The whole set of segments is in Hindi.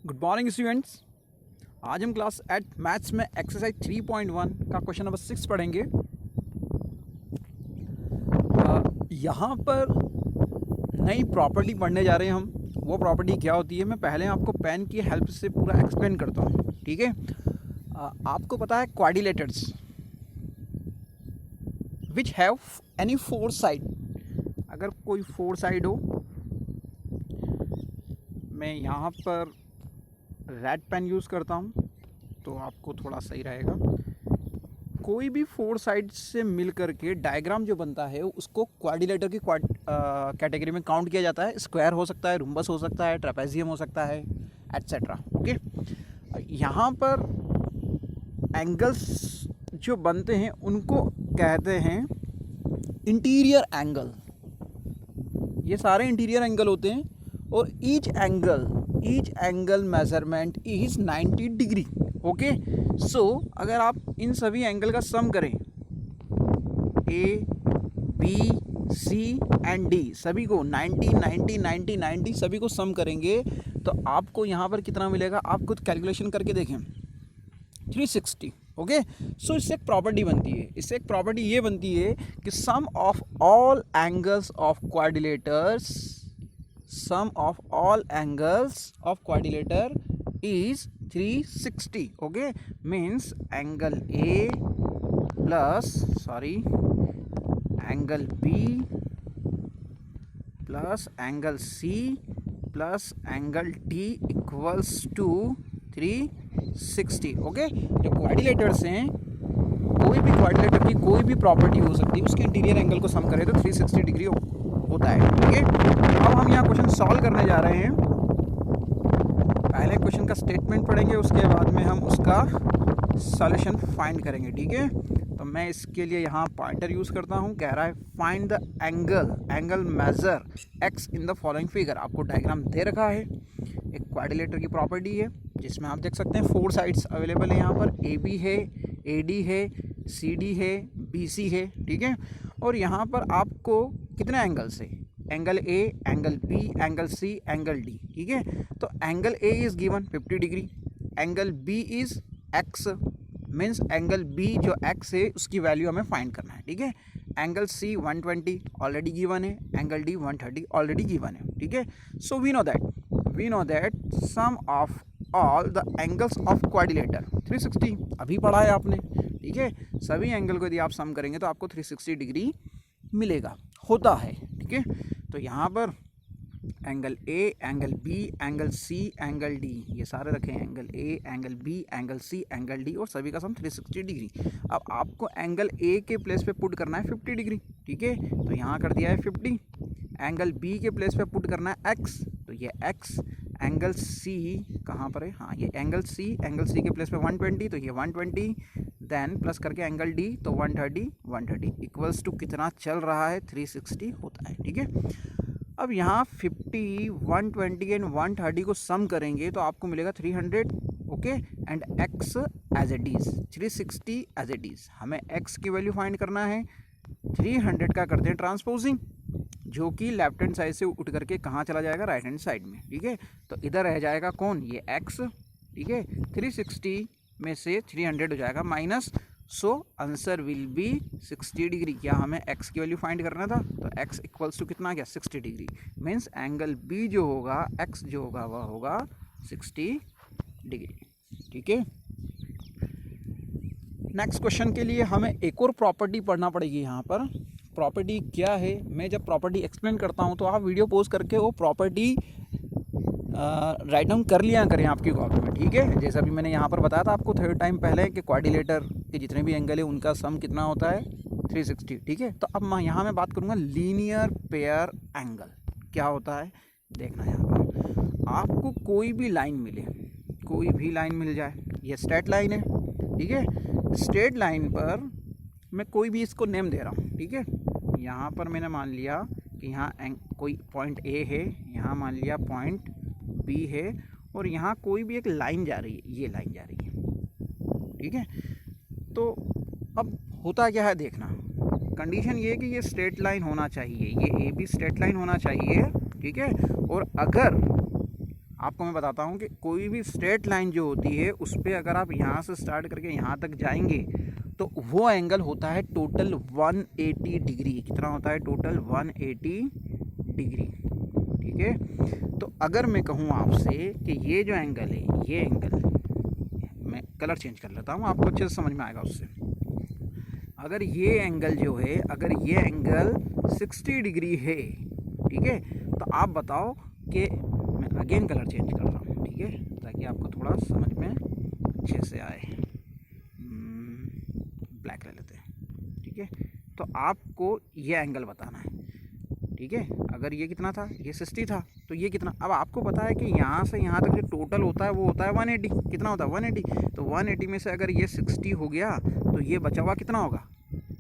Good morning students. आज हम क्लास 8 मैथ्स में एक्सरसाइज 3.1 का क्वेश्चन नंबर 6 पढ़ेंगे। यहाँ पर नई प्रॉपर्टी पढ़ने जा रहे हैं हम। वो प्रॉपर्टी क्या होती है, मैं पहले आपको पेन की हेल्प से पूरा एक्सप्लेन करता हूँ, ठीक है। आपको पता है quadrilaterals which have any four side. अगर कोई फोर साइड हो, मैं यहाँ पर रेड पेन यूज़ करता हूँ तो आपको थोड़ा सही रहेगा। कोई भी फोर साइड से मिल करके डायग्राम जो बनता है उसको क्वाड्रिलेटर की कैटेगरी में काउंट किया जाता है। स्क्वायर हो सकता है, रुम्बस हो सकता है, ट्रेपेजियम हो सकता है, एट्सेट्रा। ओके, यहाँ पर एंगल्स जो बनते हैं उनको कहते हैं इंटीरियर एंगल। ये सारे इंटीरियर एंगल होते हैं और each angle measurement is 90 degree. Okay, so अगर आप इन सभी एंगल का सम करें, A B C and D, सभी को 90 90 90 90 सभी को सम करेंगे तो आपको यहाँ पर कितना मिलेगा, आप खुद कैलकुलेशन करके देखें, 360। ओके, सो इससे एक प्रॉपर्टी बनती है, ये बनती है कि sum of all angles of quadrilaterals, sum of all angles of quadrilater is 360. Okay, means angle A plus angle B plus angle C plus angle D equals to 360. Okay, जो क्वाड्रिलेटर्स हैं, कोई भी क्वाड्रिलेटर की कोई भी प्रॉपर्टी हो सकती है, उसके इंटीरियर एंगल को सम करें तो 360 डिग्री होता है। ठीक है, अब हम यहाँ क्वेश्चन सॉल्व करने जा रहे हैं। पहले क्वेश्चन का स्टेटमेंट पढ़ेंगे, उसके बाद में हम उसका सॉल्यूशन फाइंड करेंगे। ठीक है, तो मैं इसके लिए यहाँ पॉइंटर यूज़ करता हूँ। कह रहा है find the angle measure x in the following figure. आपको डायग्राम दे रखा है, एक क्वाड्रिलेटर की प्रॉपर्टी है जिसमें आप देख सकते हैं फोर साइड्स अवेलेबल है। यहाँ पर ए बी है, ए डी है, सी डी है, बी सी है। ठीक है, और यहाँ पर आपको कितने एंगल्स है, angle A, angle B, angle C, angle D. ठीक है, तो angle A is given 50 degree, angle B is X, means angle B जो एक्स है उसकी वैल्यू हमें फाइंड करना है। ठीक है, एंगल सी 120 ऑलरेडी गिवन है, एंगल डी 130 ऑलरेडी गिवन है। ठीक है, so we know that sum of all the angles of quadrilateral 360 अभी पढ़ा है आपने। ठीक है, सभी एंगल को यदि आप सम करेंगे तो आपको 360 डिग्री मिलेगा, होता है। ठीक है, तो यहाँ पर angle A, angle B, angle C, angle D, ये सारे रखे हैं, angle A, angle B, angle C, angle D, और सभी का सम 360 डिग्री। अब आपको एंगल ए के प्लेस पे पुट करना है 50 डिग्री। ठीक है, तो यहाँ कर दिया है 50। एंगल बी के प्लेस पे पुट करना है एक्स, तो ये एक्स। एंगल सी कहाँ पर है, हाँ ये एंगल सी के प्लेस पे 120, तो ये 120, देन प्लस करके एंगल डी, तो 130 इक्वल्स टू कितना चल रहा है, 360 होता है। ठीक है, अब यहाँ 50, 120 एंड 130 को सम करेंगे तो आपको मिलेगा 300। Okay, and x as it is 360 as it is. हमें x की वैल्यू फाइंड करना है। 300 का करते हैं ट्रांसपोजिंग, जो कि लेफ्ट हैंड साइड से उठ करके कहाँ चला जाएगा, राइट हैंड साइड में। ठीक है, तो इधर रह जाएगा कौन, ये x। ठीक है, 360 में से 300 हो जाएगा minus, so answer will be 60 degree. क्या हमें x की वैल्यू फाइंड करना था, तो x इक्वल्स टू कितना गया, 60 डिग्री। मीन्स एंगल b जो होगा, x जो होगा वह होगा 60 डिग्री। ठीक है, नेक्स्ट क्वेश्चन के लिए हमें एक और प्रॉपर्टी पढ़ना पड़ेगी। यहाँ पर प्रॉपर्टी क्या है, मैं जब प्रॉपर्टी एक्सप्लेन करता हूँ तो आप वीडियो पॉज करके वो प्रॉपर्टी राइट डाउन कर लिया करें आपकी कॉपी में। ठीक है, जैसा भी मैंने यहाँ पर बताया था आपको थर्ड टाइम पहले कि क्वाड्रिलेटर के जितने भी एंगल है उनका सम कितना होता है, 360। ठीक है, तो अब यहाँ मैं बात करूँगा लीनियर पेयर एंगल क्या होता है। देखना, यहाँ पर आपको कोई भी लाइन मिल जाए, ये स्ट्रेट लाइन है। ठीक है, स्ट्रेट लाइन पर मैं कोई भी इसको नेम दे रहा हूँ। ठीक है, यहाँ पर मैंने मान लिया कि यहाँ कोई पॉइंट ए है, यहाँ मान लिया पॉइंट बी है, और यहाँ कोई भी एक लाइन जा रही है, ये लाइन जा रही है। ठीक है, तो अब होता क्या है, देखना, कंडीशन ये है कि ये स्ट्रेट लाइन होना चाहिए, ये ए बी स्ट्रेट लाइन होना चाहिए। ठीक है, और आपको मैं बताता हूँ कि कोई भी स्ट्रेट लाइन जो होती है उस पर अगर आप यहाँ से स्टार्ट करके यहाँ तक जाएंगे तो वो एंगल होता है टोटल 180 डिग्री। कितना होता है? Total 180 degree. ठीक है, तो अगर मैं कहूँ आपसे कि ये जो एंगल है, ये एंगल, मैं कलर चेंज कर लेता हूँ, आपको अच्छे से समझ में आएगा उससे। अगर ये एंगल जो है, अगर ये एंगल 60 डिग्री है, ठीक है, तो आप बताओ कि मैं अगेन कलर चेंज कर रहा हूँ, ठीक है, ताकि आपको थोड़ा समझ में अच्छे से आए। ब्लैक ले लेते हैं, ठीक है। तो आपको ये एंगल बताना है, ठीक है। अगर ये कितना था? ये 60 था, तो ये कितना? अब आपको पता है कि यहाँ से यहाँ तक जो टोटल होता है वो होता है 180। कितना होता है? 180। तो 180 में से अगर ये 60 हो गया तो ये बचा हुआ कितना होगा?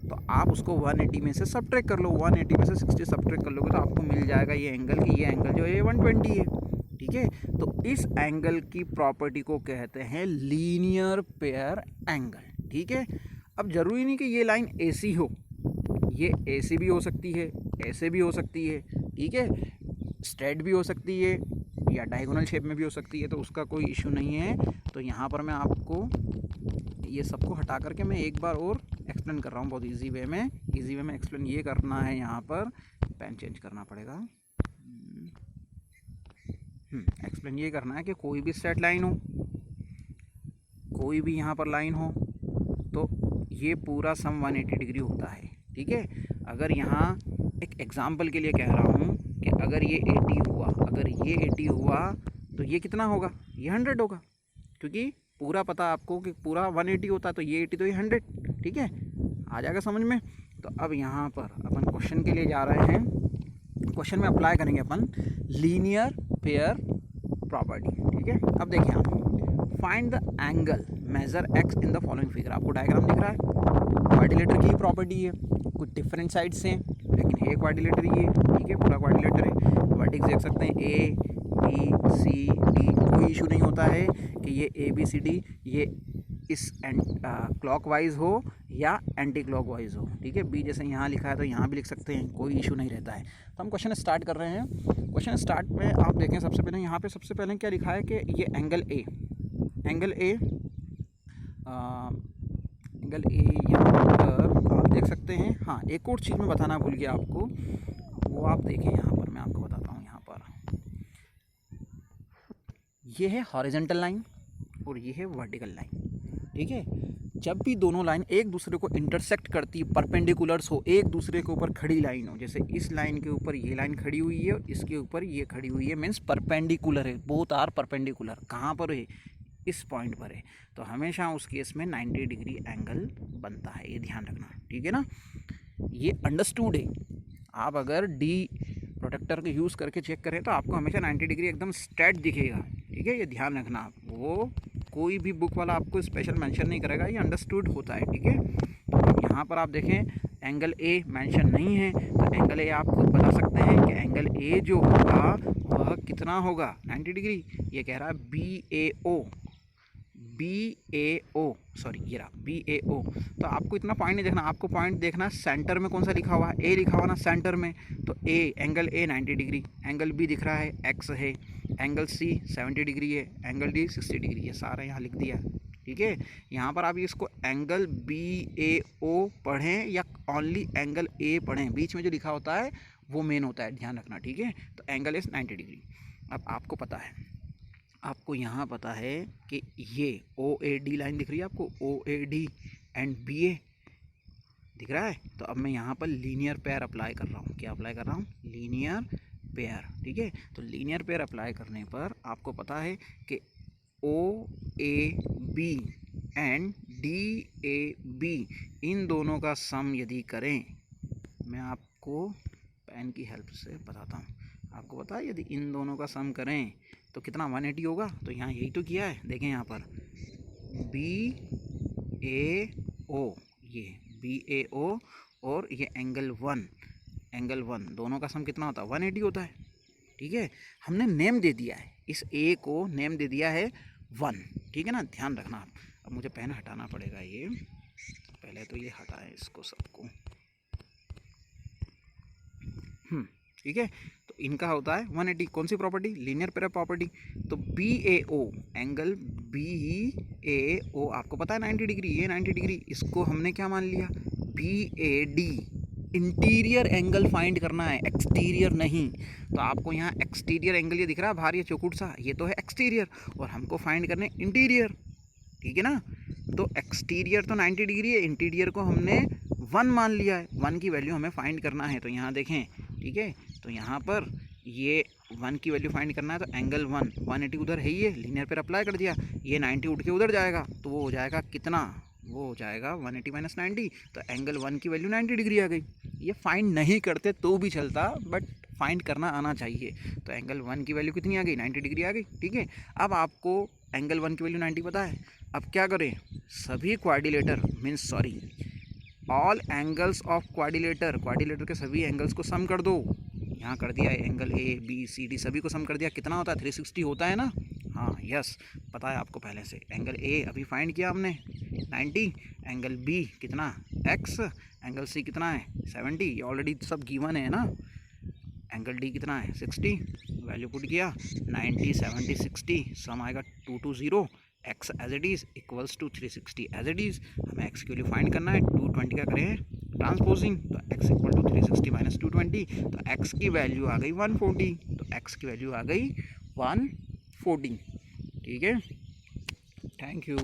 तो आप उसको 180 में से सब्ट्रैक्ट कर लो। 180 में से 60 सब्ट्रैक्ट कर लोगे तो आपको मिल जाएगा ये एंगल, कि ये एंगल जो है 120 है, ठीक है। तो इस एंगल की प्रॉपर्टी को कहते हैं लीनियर पेयर एंगल, ठीक है। अब ज़रूरी नहीं कि ये लाइन ऐसी हो, ये ऐसे भी हो सकती है, ऐसे भी हो सकती है, ठीक है, स्ट्रेट भी हो सकती है या डायगोनल शेप में भी हो सकती है, तो उसका कोई इशू नहीं है। तो यहाँ पर मैं आपको ये सबको हटा करके मैं एक बार और एक्सप्लेन कर रहा हूँ बहुत इजी वे में। एक्सप्लेन ये करना है, यहाँ पर पेन चेंज करना पड़ेगा। एक्सप्लेन ये करना है कि कोई भी स्ट्रेट लाइन हो, कोई भी यहाँ पर लाइन हो, तो ये पूरा सम 180 डिग्री होता है, ठीक है। अगर यहाँ एक एग्जाम्पल के लिए कह रहा हूँ कि अगर ये 80 हुआ, अगर ये 80 हुआ तो ये कितना होगा? ये 100 होगा, क्योंकि पूरा पता आपको कि पूरा 180 होता है, तो ये 80 तो ये 100, ठीक है। आ जाएगा समझ में? तो अब यहाँ पर अपन क्वेश्चन के लिए जा रहे हैं। क्वेश्चन में अप्लाई करेंगे अपन लीनियर पेयर प्रॉपर्टी, ठीक है। अब देखिए आप, find the angle measure x in the following figure. आपको डायग्राम दिख रहा है, क्वाड्रिलेटर की प्रॉपर्टी है, कुछ डिफरेंट साइड्स हैं लेकिन एक क्वाड्रिलेटर ही है, ठीक है, पूरा क्वाड्रिलेटर है। वर्टेक्स देख सकते हैं ए बी सी डी, कोई इशू नहीं होता है कि ये ए बी सी डी ये इस क्लॉकवाइज हो या एंटी क्लॉकवाइज हो, ठीक है। बी जैसे यहाँ लिखा है तो यहाँ भी लिख सकते हैं, कोई इशू नहीं रहता है। तो हम क्वेश्चन स्टार्ट कर रहे हैं। क्वेश्चन स्टार्ट में आप देखें, सबसे पहले यहाँ पे सबसे पहले क्या लिखा है कि ये एंगल ए यहाँ पर आप देख सकते हैं। हाँ, एक और चीज़ मैं बताना भूल गया आपको, वो आप देखें यहाँ पर, मैं आपको बताता हूँ। यहाँ पर ये है हॉरिजॉन्टल लाइन और ये है वर्टिकल लाइन, ठीक है। जब भी दोनों लाइन एक दूसरे को इंटरसेक्ट करती, परपेंडिकुलर्स हो, एक दूसरे के ऊपर खड़ी लाइन हो, जैसे इस लाइन के ऊपर ये लाइन खड़ी हुई है, इसके ऊपर ये खड़ी हुई है, मीन्स परपेंडिकुलर है, बोथ आर परपेंडिकुलर। कहाँ पर है? इस पॉइंट पर है, तो हमेशा उस केस में 90 डिग्री एंगल बनता है, ये ध्यान रखना, ठीक है ना। ये अंडरस्टूड है। आप अगर डी प्रोटेक्टर को यूज़ करके चेक करें तो आपको हमेशा 90 डिग्री एकदम स्ट्रेट दिखेगा, ठीक है, ये ध्यान रखना आप। वो कोई भी बुक वाला आपको स्पेशल मेंशन नहीं करेगा, ये अंडरस्टूड होता है, ठीक है। तो यहाँ पर आप देखें एंगल ए मेंशन नहीं है, तो एंगल ए आप खुद बता सकते हैं कि एंगल ए जो होगा वह कितना होगा? 90 डिग्री। ये कह रहा है ये रहा BAO। तो आपको इतना पॉइंट नहीं देखना, आपको पॉइंट देखना सेंटर में कौन सा लिखा हुआ है, ए लिखा हुआ ना सेंटर में, तो angle A 90 degree, angle B दिख रहा है एक्स है, एंगल सी 70 डिग्री है, एंगल डी 60 डिग्री है, सारा यहाँ लिख दिया, ठीक है। यहाँ पर आप इसको एंगल BAO पढ़ें या ओनली एंगल ए पढ़ें, बीच में जो लिखा होता है वो मेन होता है, ध्यान रखना, ठीक है। तो एंगल इज़ 90 डिग्री। अब आपको पता है, आपको यहाँ पता है कि ये OAD लाइन दिख रही है आपको, OAD एंड BA दिख रहा है। तो अब मैं यहाँ पर लीनियर पेयर अप्लाई कर रहा हूँ। क्या अप्लाई कर रहा हूँ? लीनियर पेयर, ठीक है। तो लीनियर पेयर अप्लाई करने पर आपको पता है कि OAB एंड DAB इन दोनों का सम यदि करें, मैं आपको पेन की हेल्प से बताता हूँ। आपको पता है यदि इन दोनों का सम करें तो कितना? 180 होगा। तो यहाँ यही तो किया है, देखें यहाँ पर BAO, ये BAO और ये एंगल 1 दोनों का सम कितना होता है? 180 होता है, ठीक है। हमने नेम दे दिया है, इस A को नेम दे दिया है 1, ठीक है ना, ध्यान रखना आप। अब मुझे पेन हटाना पड़ेगा, ये पहले तो ये हटाएं इसको सबको, ठीक है। तो इनका होता है 180। कौन सी प्रॉपर्टी? Linear pair property. तो बी ए ओ, एंगल बी ए ओ आपको पता है 90 डिग्री, ये 90 डिग्री, इसको हमने क्या मान लिया? B A D. Interior angle find करना है, एक्सटीरियर नहीं। तो आपको यहाँ एक्सटीरियर एंगल ये दिख रहा है बाहर, ये चौकुट सा, ये तो है एक्सटीरियर, और हमको फाइंड करने इंटीरियर, ठीक है ना। तो एक्सटीरियर तो 90 डिग्री है, इंटीरियर को हमने 1 मान लिया है, 1 की वैल्यू हमें फाइंड करना है। तो यहाँ देखें, ठीक है, तो यहाँ पर ये 1 की वैल्यू फाइंड करना है, तो एंगल 180 उधर है, ये लीनियर पर अप्लाई कर दिया, ये 90 उठ के उधर जाएगा, तो वो हो जाएगा कितना? वो हो जाएगा 180 माइनस 90। तो एंगल 1 की वैल्यू 90 डिग्री आ गई। ये फाइंड नहीं करते तो भी चलता, बट फाइंड करना आना चाहिए। तो एंगल 1 की वैल्यू कितनी आ गई? 90 डिग्री आ गई, ठीक है। अब आपको एंगल 1 की वैल्यू 90 पता है, अब क्या करें? सभी quadrilateral means sorry all angles of quadrilateral, quadrilateral के सभी एंगल्स को सम कर दो। यहाँ कर दिया है, angle A B C D सभी को सम कर दिया, कितना होता है? 360 होता है ना। हाँ यस, पता है आपको पहले से। एंगल ए अभी फाइंड किया हमने 90, एंगल बी कितना? x, एंगल सी कितना है? 70, ये ऑलरेडी सब गिवन है ना। एंगल डी कितना है? 60, वैल्यू पुट किया 90 70 60, सम आएगा 220, x as it is equals to 360 as it is. हमें x की वैल्यू फाइंड करना है, 220 का करें ट्रांसपोजिंग, तो x इक्वल टू 360 माइनस 220, तो x की वैल्यू आ गई 140, तो x की वैल्यू आ गई 140, ठीक है। Thank you.